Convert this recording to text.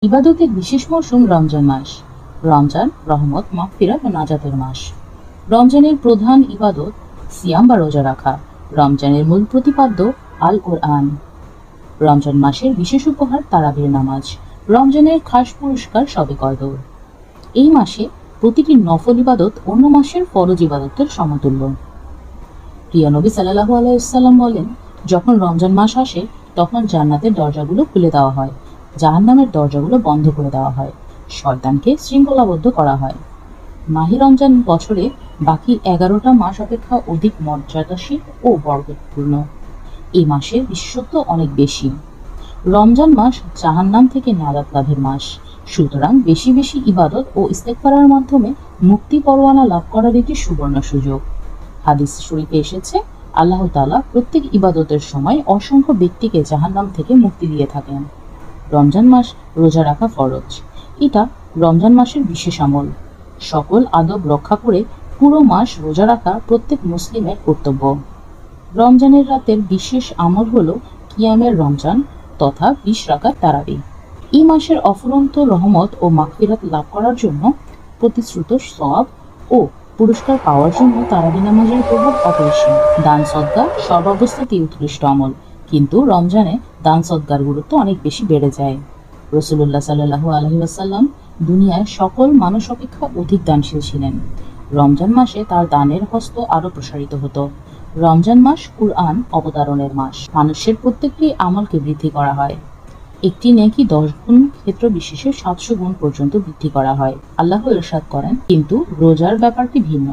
ইবাদতের বিশেষ মৌসুম রমজান মাস। রমজান রহমত, মাগফিরাত ও নাজাতের মাস। রমজানের প্রধান ইবাদত সিয়াম বা রোজা রাখা। রমজানের মূল প্রতিপাদ্য আল কোরআন। রমজান মাসের বিশেষ উপহার তারাবির নামাজ। রমজানের খাস পুরস্কার শবে কদর। এই মাসে প্রতিটি নফল ইবাদত অন্য মাসের ফরজ ইবাদতের সমতুল্য। প্রিয় নবী সাল্লাল্লাহু আলাইহি ওয়াসাল্লাম বলেন, যখন রমজান মাস আসে তখন জান্নাতের দরজাগুলো খুলে দেওয়া হয়, জাহান্নামের দরজাগুলো বন্ধ করে দেওয়া হয়, শয়তানকে শৃঙ্খলাবদ্ধ করা হয়। মাহে রমজান বছরে বাকি 11টা মাস অপেক্ষা অধিক মর্যাদাশীল ও বরকতপূর্ণ। এই মাসের বিশেষত্ব অনেক বেশি। রমজান মাস জাহান্নাম থেকে নাজাত লাভের মাস, সুতরাং বেশি বেশি ইবাদত ও ইস্তেগফারের মাধ্যমে মুক্তি পরোয়ানা লাভ করার একটি সুবর্ণ সুযোগ। হাদিস শরীফে এসেছে, আল্লাহ তাআলা প্রত্যেক ইবাদতের সময় অসংখ্য ব্যক্তিকে জাহান্নাম থেকে মুক্তি দিয়ে থাকেন। রমজান মাস রোজা রাখা ফরজ। এটা রমজান মাসের বিশেষ আমল। সকল আদব রক্ষা করে পুরো মাস রোজা রাখা প্রত্যেক মুসলিমের কর্তব্য। রমজানের রাতের বিশেষ আমল হলো কিয়ামের রমজান তথা 20 রাকাত তারাবি। এই মাসের অফুরন্ত রহমত ও মাগফিরাত লাভ করার জন্য, প্রতিশ্রুত সওয়াব ও পুরস্কার পাওয়ার জন্য তারাবি নামাজের প্রভাব অপরিসীম। দান সদকা সর্বাবস্থাতেই উৎকৃষ্ট আমল, কিন্তু রমজানে দান সদকার গুরুত্ব অনেক বেশি বেড়ে যায়। রাসূলুল্লাহ সাল্লাল্লাহু আলাইহি ওয়াসাল্লাম দুনিয়ার সকল মানুষ অপেক্ষা অধিক দানশীল ছিলেন। রমজান মাসে তার দানের হস্ত আরো প্রসারিত হতো। রমজান মাস কুরআন অবতারণের মাস। মানুষের প্রত্যেকটি আমলকে বৃদ্ধি করা হয়। একটি নেকি 10 গুণ, ক্ষেত্র বিশেষে 700 গুণ পর্যন্ত বৃদ্ধি করা হয়। আল্লাহ ইরশাদ করেন, কিন্তু রোজার ব্যাপারটি ভিন্ন।